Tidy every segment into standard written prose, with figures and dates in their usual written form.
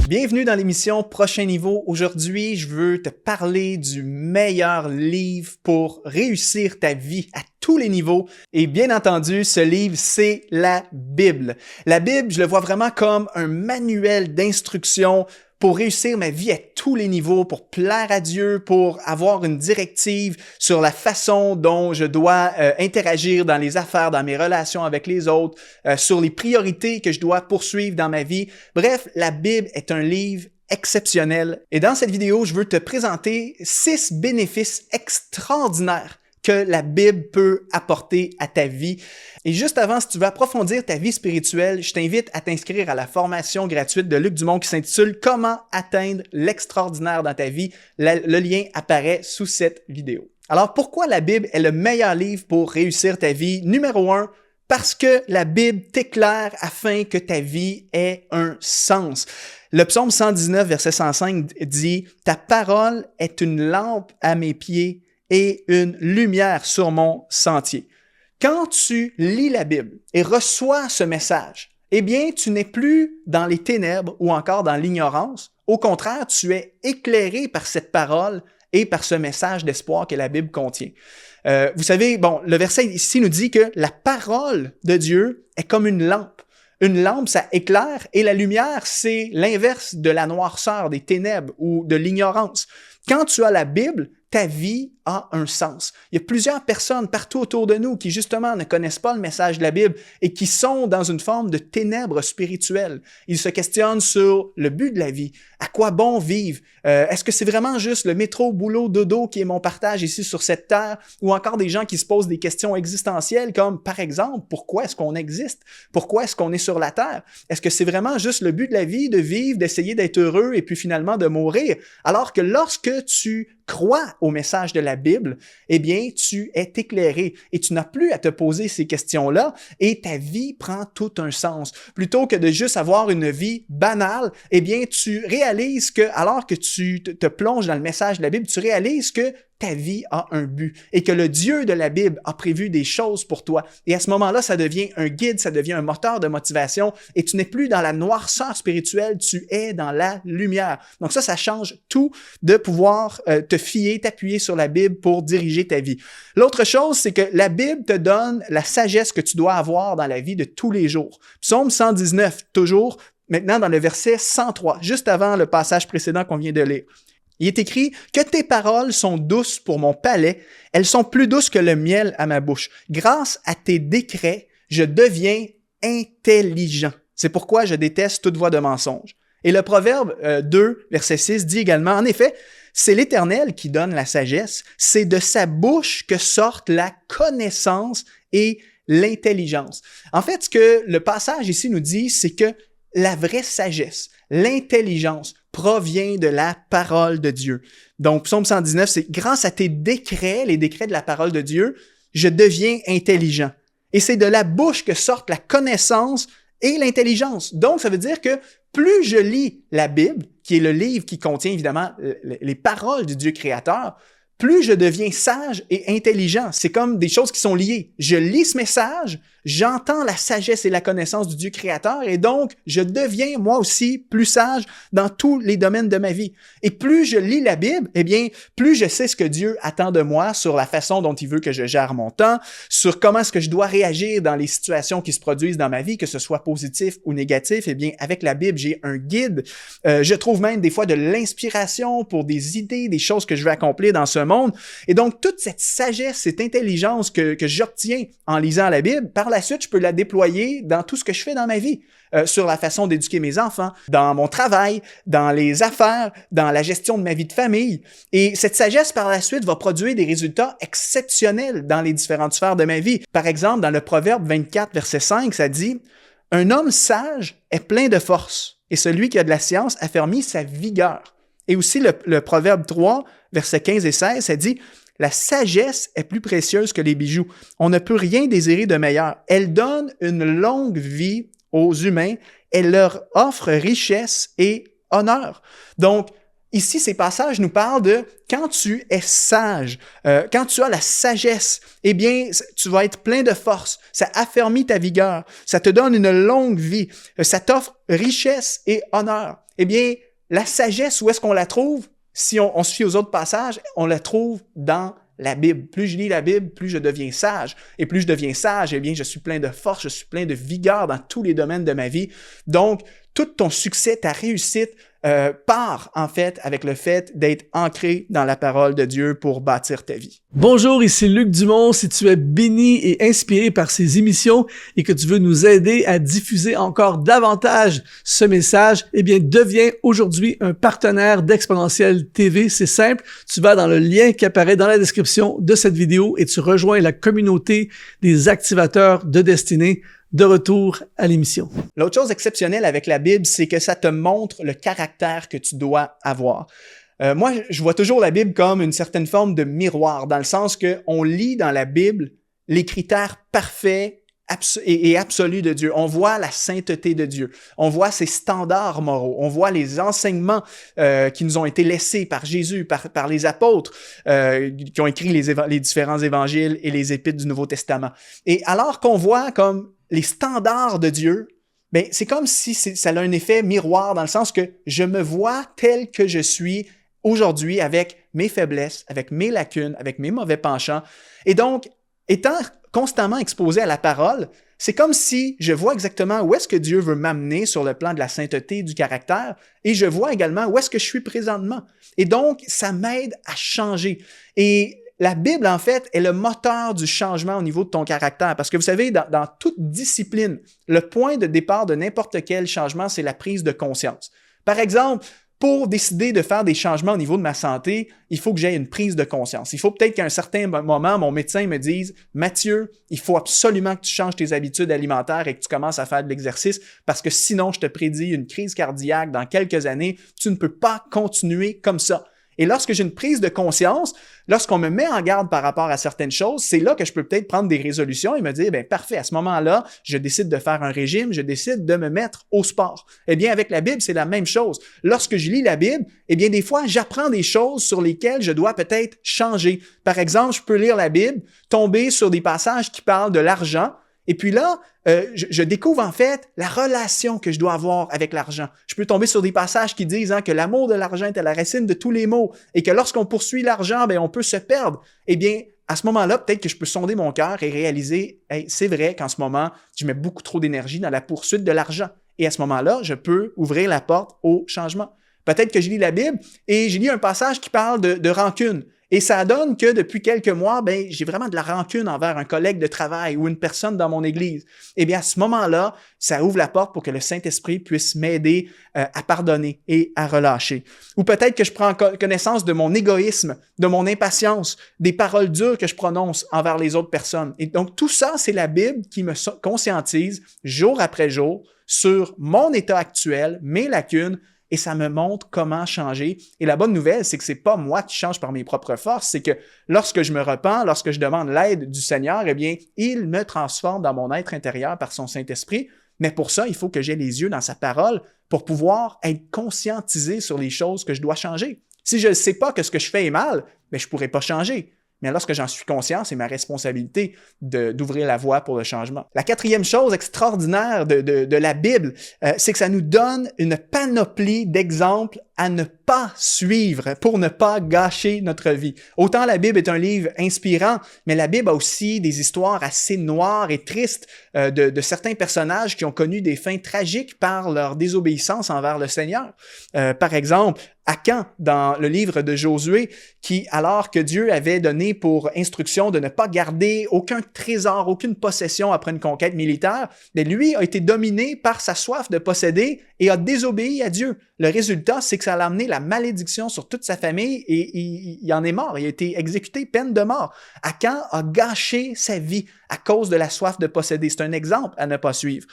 Bienvenue dans l'émission Prochain Niveau. Aujourd'hui, je veux te parler du meilleur livre pour réussir ta vie à tous les niveaux. Et bien entendu, ce livre, c'est la Bible. La Bible, je le vois vraiment comme un manuel d'instruction pour réussir ma vie à tous les niveaux, pour plaire à Dieu, pour avoir une directive sur la façon dont je dois interagir dans les affaires, dans mes relations avec les autres, sur les priorités que je dois poursuivre dans ma vie. Bref, la Bible est un livre exceptionnel. Et dans cette vidéo, je veux te présenter 6 bénéfices extraordinaires que la Bible peut apporter à ta vie. Et juste avant, si tu veux approfondir ta vie spirituelle, je t'invite à t'inscrire à la formation gratuite de Luc Dumont qui s'intitule « Comment atteindre l'extraordinaire dans ta vie ». Le lien apparaît sous cette vidéo. Alors, pourquoi la Bible est le meilleur livre pour réussir ta vie? Numéro 1, parce que la Bible t'éclaire afin que ta vie ait un sens. Le psaume 119, verset 105 dit « Ta parole est une lampe à mes pieds et une lumière sur mon sentier. » Quand tu lis la Bible et reçois ce message, eh bien, tu n'es plus dans les ténèbres ou encore dans l'ignorance. Au contraire, tu es éclairé par cette parole et par ce message d'espoir que la Bible contient. Vous savez, le verset ici nous dit que la parole de Dieu est comme une lampe. Une lampe, ça éclaire, et la lumière, c'est l'inverse de la noirceur, des ténèbres ou de l'ignorance. Quand tu as la Bible, ta vie a un sens. Il y a plusieurs personnes partout autour de nous qui, justement, ne connaissent pas le message de la Bible et qui sont dans une forme de ténèbres spirituelles. Ils se questionnent sur le but de la vie. À quoi bon vivre? Est-ce que c'est vraiment juste le métro, boulot, dodo qui est mon partage ici sur cette terre? Ou encore des gens qui se posent des questions existentielles comme, par exemple, pourquoi est-ce qu'on existe? Pourquoi est-ce qu'on est sur la terre? Est-ce que c'est vraiment juste le but de la vie, de vivre, d'essayer d'être heureux et puis finalement de mourir? Alors que lorsque tu crois au message de la Bible, eh bien, tu es éclairé et tu n'as plus à te poser ces questions-là et ta vie prend tout un sens. Plutôt que de juste avoir une vie banale, eh bien, tu réalises que, alors que tu te plonges dans le message de la Bible, tu réalises que ta vie a un but et que le Dieu de la Bible a prévu des choses pour toi. Et à ce moment-là, ça devient un guide, ça devient un moteur de motivation et tu n'es plus dans la noirceur spirituelle, tu es dans la lumière. Donc ça change tout de pouvoir te fier, t'appuyer sur la Bible pour diriger ta vie. L'autre chose, c'est que la Bible te donne la sagesse que tu dois avoir dans la vie de tous les jours. Psaume 119, toujours, maintenant dans le verset 103, juste avant le passage précédent qu'on vient de lire. Il est écrit « Que tes paroles sont douces pour mon palais, elles sont plus douces que le miel à ma bouche. Grâce à tes décrets, je deviens intelligent. C'est pourquoi je déteste toute voix de mensonge. » Et le Proverbe 2, verset 6 dit également « En effet, c'est l'Éternel qui donne la sagesse, c'est de sa bouche que sortent la connaissance et l'intelligence. » En fait, ce que le passage ici nous dit, c'est que la vraie sagesse, l'intelligence provient de la parole de Dieu. Donc, Psaume 119, c'est « Grâce à tes décrets, les décrets de la parole de Dieu, je deviens intelligent. » Et c'est de la bouche que sortent la connaissance et l'intelligence. Donc, ça veut dire que plus je lis la Bible, qui est le livre qui contient évidemment les paroles du Dieu créateur, plus je deviens sage et intelligent. C'est comme des choses qui sont liées. Je lis ce message, j'entends la sagesse et la connaissance du Dieu créateur et donc je deviens moi aussi plus sage dans tous les domaines de ma vie. Et plus je lis la Bible, eh bien, plus je sais ce que Dieu attend de moi sur la façon dont il veut que je gère mon temps, sur comment est-ce que je dois réagir dans les situations qui se produisent dans ma vie, que ce soit positif ou négatif. Eh bien, avec la Bible, j'ai un guide. Je trouve même des fois de l'inspiration pour des idées, des choses que je veux accomplir dans ce monde. Et donc, toute cette sagesse, cette intelligence que j'obtiens en lisant la Bible, par la suite, je peux la déployer dans tout ce que je fais dans ma vie, sur la façon d'éduquer mes enfants, dans mon travail, dans les affaires, dans la gestion de ma vie de famille. Et cette sagesse, par la suite, va produire des résultats exceptionnels dans les différentes sphères de ma vie. Par exemple, dans le Proverbe 24, verset 5, ça dit « Un homme sage est plein de force, et celui qui a de la science affermit sa vigueur. » Et aussi le Proverbe 3, versets 15 et 16, ça dit « La sagesse est plus précieuse que les bijoux. On ne peut rien désirer de meilleur. Elle donne une longue vie aux humains. Elle leur offre richesse et honneur. » Donc, ici, ces passages nous parlent de quand tu es sage, quand tu as la sagesse, eh bien, tu vas être plein de force, ça affermit ta vigueur, ça te donne une longue vie, ça t'offre richesse et honneur. Eh bien, la sagesse, où est-ce qu'on la trouve? Si on se fie aux autres passages, on la trouve dans la Bible. Plus je lis la Bible, plus je deviens sage. Et plus je deviens sage, eh bien, je suis plein de force, je suis plein de vigueur dans tous les domaines de ma vie. Donc, tout ton succès, ta réussite part, en fait, avec le fait d'être ancré dans la parole de Dieu pour bâtir ta vie. Bonjour, ici Luc Dumont. Si tu es béni et inspiré par ces émissions et que tu veux nous aider à diffuser encore davantage ce message, eh bien, deviens aujourd'hui un partenaire d'Exponentiel TV. C'est simple. Tu vas dans le lien qui apparaît dans la description de cette vidéo et tu rejoins la communauté des activateurs de destinée. De retour à l'émission. L'autre chose exceptionnelle avec la Bible, c'est que ça te montre le caractère que tu dois avoir. Moi, je vois toujours la Bible comme une certaine forme de miroir, dans le sens qu'on lit dans la Bible les critères parfaits et absolus de Dieu. On voit la sainteté de Dieu. On voit ses standards moraux. On voit les enseignements qui nous ont été laissés par Jésus, par les apôtres qui ont écrit les différents évangiles et les épîtres du Nouveau Testament. Et alors qu'on voit comme les standards de Dieu, ben c'est comme si ça a un effet miroir dans le sens que je me vois tel que je suis aujourd'hui avec mes faiblesses, avec mes lacunes, avec mes mauvais penchants. Et donc, étant constamment exposé à la parole, c'est comme si je vois exactement où est-ce que Dieu veut m'amener sur le plan de la sainteté du caractère et je vois également où est-ce que je suis présentement. Et donc, ça m'aide à changer. Et la Bible, en fait, est le moteur du changement au niveau de ton caractère. Parce que vous savez, dans toute discipline, le point de départ de n'importe quel changement, c'est la prise de conscience. Par exemple, pour décider de faire des changements au niveau de ma santé, il faut que j'aie une prise de conscience. Il faut peut-être qu'à un certain moment, mon médecin me dise « Mathieu, il faut absolument que tu changes tes habitudes alimentaires et que tu commences à faire de l'exercice parce que sinon, je te prédis une crise cardiaque dans quelques années. Tu ne peux pas continuer comme ça. » Et lorsque j'ai une prise de conscience, lorsqu'on me met en garde par rapport à certaines choses, c'est là que je peux peut-être prendre des résolutions et me dire, bien, parfait, à ce moment-là, je décide de faire un régime, je décide de me mettre au sport. Eh bien, avec la Bible, c'est la même chose. Lorsque je lis la Bible, eh bien, des fois, j'apprends des choses sur lesquelles je dois peut-être changer. Par exemple, je peux lire la Bible, tomber sur des passages qui parlent de l'argent, et puis là, je découvre en fait la relation que je dois avoir avec l'argent. Je peux tomber sur des passages qui disent que l'amour de l'argent est à la racine de tous les maux et que lorsqu'on poursuit l'argent, ben on peut se perdre. Eh bien, à ce moment-là, peut-être que je peux sonder mon cœur et réaliser, hey, c'est vrai qu'en ce moment, je mets beaucoup trop d'énergie dans la poursuite de l'argent. Et à ce moment-là, je peux ouvrir la porte au changement. Peut-être que je lis la Bible et j'ai lu un passage qui parle de rancune. Et ça donne que depuis quelques mois, ben, j'ai vraiment de la rancune envers un collègue de travail ou une personne dans mon église. Eh bien, à ce moment-là, ça ouvre la porte pour que le Saint-Esprit puisse m'aider à pardonner et à relâcher. Ou peut-être que je prends connaissance de mon égoïsme, de mon impatience, des paroles dures que je prononce envers les autres personnes. Et donc, tout ça, c'est la Bible qui me conscientise jour après jour sur mon état actuel, mes lacunes, et ça me montre comment changer. Et la bonne nouvelle, c'est que c'est pas moi qui change par mes propres forces, c'est que lorsque je me repens, lorsque je demande l'aide du Seigneur, eh bien, il me transforme dans mon être intérieur par son Saint-Esprit. Mais pour ça, il faut que j'aie les yeux dans sa parole pour pouvoir être conscientisé sur les choses que je dois changer. Si je ne sais pas que ce que je fais est mal, mais je pourrais pas changer. Mais lorsque j'en suis conscient, c'est ma responsabilité d'ouvrir la voie pour le changement. La quatrième chose extraordinaire de la Bible, c'est que ça nous donne une panoplie d'exemples à ne pas suivre pour ne pas gâcher notre vie. Autant la Bible est un livre inspirant, mais la Bible a aussi des histoires assez noires et tristes de certains personnages qui ont connu des fins tragiques par leur désobéissance envers le Seigneur. Par exemple, Akan, dans le livre de Josué, qui, alors que Dieu avait donné pour instruction de ne pas garder aucun trésor, aucune possession après une conquête militaire, mais lui a été dominé par sa soif de posséder et a désobéi à Dieu. Le résultat, c'est que ça a amené la malédiction sur toute sa famille et il en est mort. Il a été exécuté, peine de mort. Akan a gâché sa vie à cause de la soif de posséder. C'est un exemple à ne pas suivre.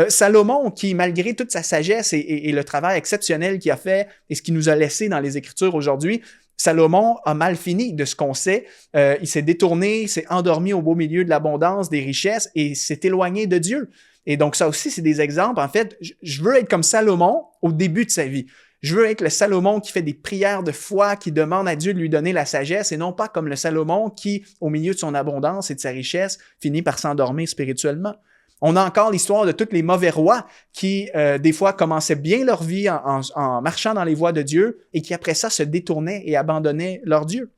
Salomon, qui, malgré toute sa sagesse et le travail exceptionnel qu'il a fait et ce qu'il nous a laissé dans les Écritures aujourd'hui, Salomon a mal fini de ce qu'on sait. Il s'est détourné, s'est endormi au beau milieu de l'abondance, des richesses et s'est éloigné de Dieu. Et donc, ça aussi, c'est des exemples. En fait, je veux être comme Salomon au début de sa vie. Je veux être le Salomon qui fait des prières de foi, qui demande à Dieu de lui donner la sagesse, et non pas comme le Salomon qui, au milieu de son abondance et de sa richesse, finit par s'endormir spirituellement. On a encore l'histoire de tous les mauvais rois qui, des fois, commençaient bien leur vie en marchant dans les voies de Dieu et qui, après ça, se détournaient et abandonnaient leur Dieu.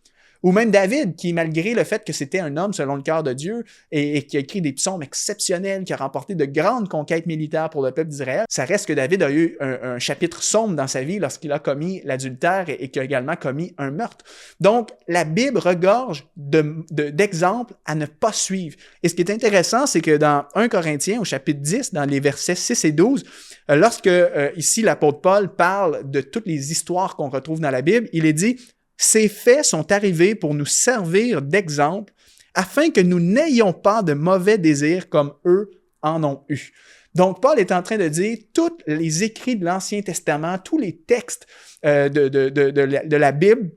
Ou même David, qui, malgré le fait que c'était un homme selon le cœur de Dieu et qui a écrit des psaumes exceptionnels, qui a remporté de grandes conquêtes militaires pour le peuple d'Israël, ça reste que David a eu un chapitre sombre dans sa vie lorsqu'il a commis l'adultère et qu'il a également commis un meurtre. Donc, la Bible regorge d'exemples à ne pas suivre. Et ce qui est intéressant, c'est que dans 1 Corinthiens, au chapitre 10, dans les versets 6 et 12, lorsque ici l'apôtre Paul parle de toutes les histoires qu'on retrouve dans la Bible, il est dit: ces faits sont arrivés pour nous servir d'exemple, afin que nous n'ayons pas de mauvais désirs comme eux en ont eu. Donc, Paul est en train de dire, tous les écrits de l'Ancien Testament, tous les textes de la Bible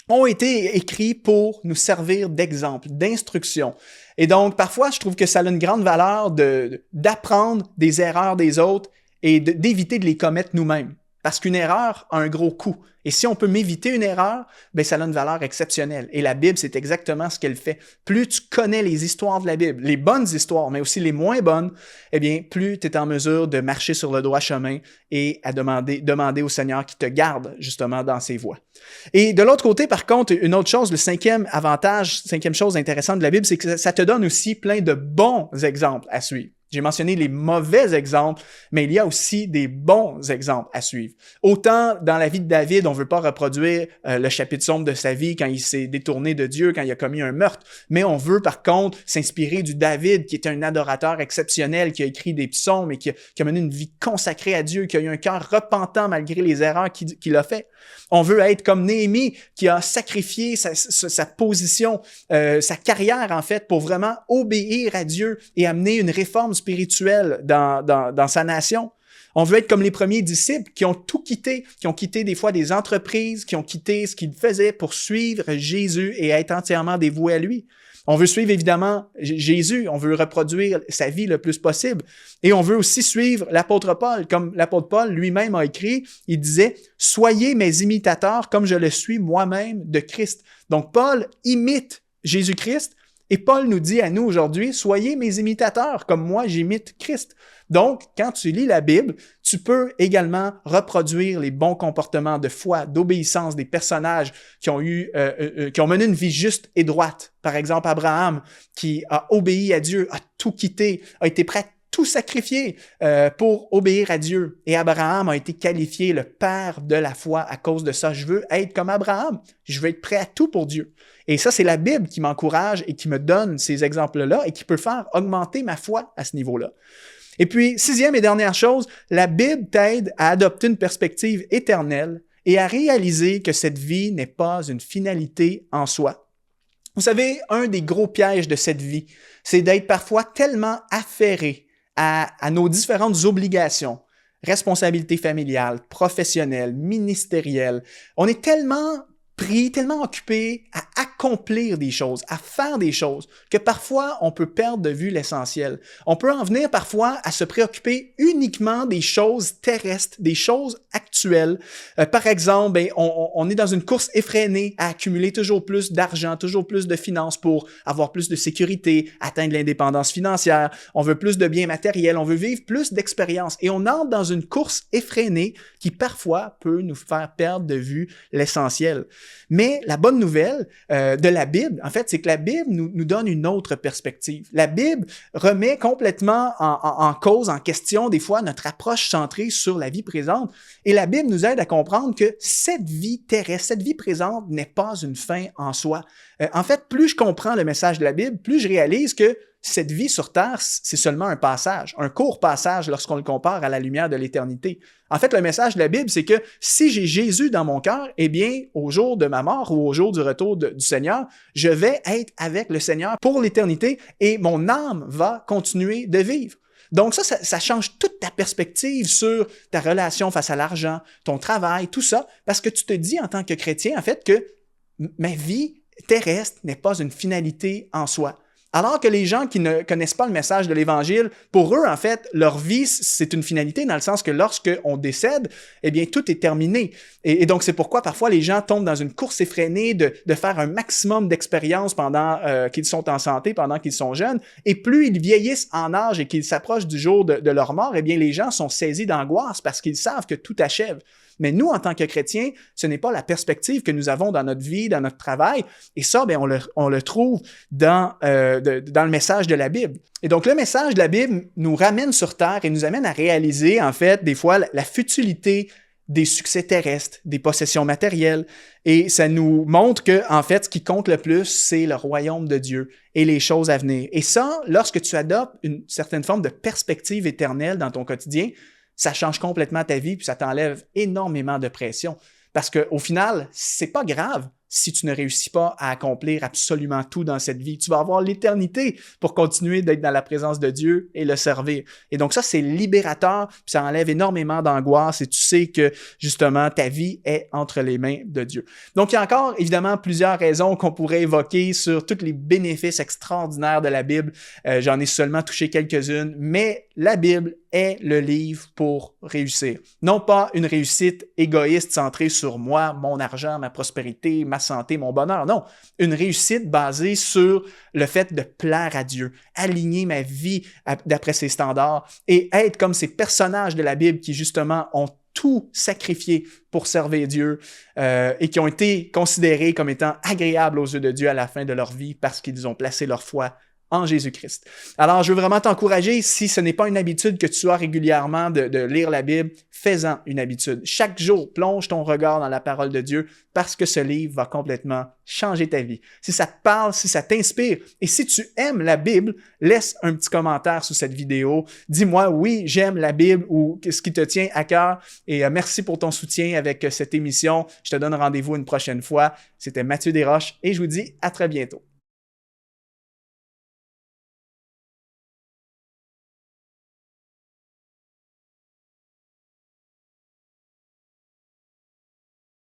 ont été écrits pour nous servir d'exemple, d'instruction. Et donc, parfois, je trouve que ça a une grande valeur d'apprendre des erreurs des autres et d'éviter de les commettre nous-mêmes. Parce qu'une erreur a un gros coût. Et si on peut m'éviter une erreur, ben ça a une valeur exceptionnelle. Et la Bible, c'est exactement ce qu'elle fait. Plus tu connais les histoires de la Bible, les bonnes histoires, mais aussi les moins bonnes, eh bien, plus tu es en mesure de marcher sur le droit chemin et à demander au Seigneur qui te garde justement dans ses voies. Et de l'autre côté, par contre, une autre chose, le cinquième chose intéressante de la Bible, c'est que ça te donne aussi plein de bons exemples à suivre. J'ai mentionné les mauvais exemples, mais il y a aussi des bons exemples à suivre. Autant dans la vie de David, on ne veut pas reproduire le chapitre sombre de sa vie quand il s'est détourné de Dieu, quand il a commis un meurtre, mais on veut par contre s'inspirer du David qui était un adorateur exceptionnel, qui a écrit des psaumes et qui a mené une vie consacrée à Dieu, qui a eu un cœur repentant malgré les erreurs qu'il a fait. On veut être comme Néhémie qui a sacrifié sa position, sa carrière en fait, pour vraiment obéir à Dieu et amener une réforme spirituelle dans sa nation. On veut être comme les premiers disciples qui ont tout quitté, qui ont quitté des fois des entreprises, qui ont quitté ce qu'ils faisaient pour suivre Jésus et être entièrement dévoués à lui. On veut suivre évidemment Jésus, on veut reproduire sa vie le plus possible. Et on veut aussi suivre l'apôtre Paul. Comme l'apôtre Paul lui-même a écrit, il disait « Soyez mes imitateurs comme je le suis moi-même de Christ ». Donc Paul imite Jésus-Christ et Paul nous dit à nous aujourd'hui « Soyez mes imitateurs comme moi j'imite Christ ». Donc, quand tu lis la Bible, tu peux également reproduire les bons comportements de foi, d'obéissance des personnages qui ont mené une vie juste et droite. Par exemple, Abraham, qui a obéi à Dieu, a tout quitté, a été prêt à tout sacrifier pour obéir à Dieu. Et Abraham a été qualifié le père de la foi à cause de ça. Je veux être comme Abraham. Je veux être prêt à tout pour Dieu. Et ça, c'est la Bible qui m'encourage et qui me donne ces exemples-là et qui peut faire augmenter ma foi à ce niveau-là. Et puis, sixième et dernière chose, la Bible t'aide à adopter une perspective éternelle et à réaliser que cette vie n'est pas une finalité en soi. Vous savez, un des gros pièges de cette vie, c'est d'être parfois tellement affairé à nos différentes obligations, responsabilités familiales, professionnelles, ministérielles. On est tellement pris, tellement occupé à accomplir des choses, à faire des choses, que parfois on peut perdre de vue l'essentiel. On peut en venir parfois à se préoccuper uniquement des choses terrestres, des choses actuelles. Par exemple, on est dans une course effrénée à accumuler toujours plus d'argent, toujours plus de finances pour avoir plus de sécurité, atteindre l'indépendance financière. On veut plus de biens matériels, on veut vivre plus d'expériences. Et on entre dans une course effrénée qui parfois peut nous faire perdre de vue l'essentiel. Mais la bonne nouvelle de la Bible, en fait, c'est que la Bible nous donne une autre perspective. La Bible remet complètement en cause, en question, des fois, notre approche centrée sur la vie présente. Et la Bible nous aide à comprendre que cette vie terrestre, cette vie présente n'est pas une fin en soi. En fait, plus je comprends le message de la Bible, plus je réalise que cette vie sur Terre, c'est seulement un passage, un court passage lorsqu'on le compare à la lumière de l'éternité. En fait, le message de la Bible, c'est que si j'ai Jésus dans mon cœur, eh bien, au jour de ma mort ou au jour du retour du Seigneur, je vais être avec le Seigneur pour l'éternité et mon âme va continuer de vivre. Donc ça change toute ta perspective sur ta relation face à l'argent, ton travail, tout ça, parce que tu te dis en tant que chrétien, en fait, que ma vie terrestre n'est pas une finalité en soi. Alors que les gens qui ne connaissent pas le message de l'Évangile, pour eux, en fait, leur vie, c'est une finalité dans le sens que lorsqu'on décède, eh bien, tout est terminé. Et donc, c'est pourquoi parfois les gens tombent dans une course effrénée de faire un maximum d'expérience pendant qu'ils sont en santé, pendant qu'ils sont jeunes. Et plus ils vieillissent en âge et qu'ils s'approchent du jour de leur mort, eh bien, les gens sont saisis d'angoisse parce qu'ils savent que tout achève. Mais nous, en tant que chrétiens, ce n'est pas la perspective que nous avons dans notre vie, dans notre travail. Et ça, bien, on le trouve dans le message de la Bible. Et donc, le message de la Bible nous ramène sur Terre et nous amène à réaliser, en fait, des fois, la futilité des succès terrestres, des possessions matérielles. Et ça nous montre que, en fait, ce qui compte le plus, c'est le royaume de Dieu et les choses à venir. Et ça, lorsque tu adoptes une certaine forme de perspective éternelle dans ton quotidien, ça change complètement ta vie puis ça t'enlève énormément de pression. Parce qu'au final, c'est pas grave si tu ne réussis pas à accomplir absolument tout dans cette vie. Tu vas avoir l'éternité pour continuer d'être dans la présence de Dieu et le servir. Et donc ça, c'est libérateur, puis ça enlève énormément d'angoisse et tu sais que justement, ta vie est entre les mains de Dieu. Donc il y a encore évidemment plusieurs raisons qu'on pourrait évoquer sur tous les bénéfices extraordinaires de la Bible. J'en ai seulement touché quelques-unes, mais la Bible est le livre pour réussir. Non pas une réussite égoïste centrée sur moi, mon argent, ma prospérité, ma santé, mon bonheur. Non, une réussite basée sur le fait de plaire à Dieu, aligner ma vie d'après ses standards et être comme ces personnages de la Bible qui justement ont tout sacrifié pour servir Dieu et qui ont été considérés comme étant agréables aux yeux de Dieu à la fin de leur vie parce qu'ils ont placé leur foi en Jésus-Christ. Alors, je veux vraiment t'encourager, si ce n'est pas une habitude que tu as régulièrement de lire la Bible, fais-en une habitude. Chaque jour, plonge ton regard dans la parole de Dieu parce que ce livre va complètement changer ta vie. Si ça te parle, si ça t'inspire et si tu aimes la Bible, laisse un petit commentaire sous cette vidéo. Dis-moi, oui, j'aime la Bible ou ce qui te tient à cœur et merci pour ton soutien avec cette émission. Je te donne rendez-vous une prochaine fois. C'était Mathieu Desroches et je vous dis à très bientôt.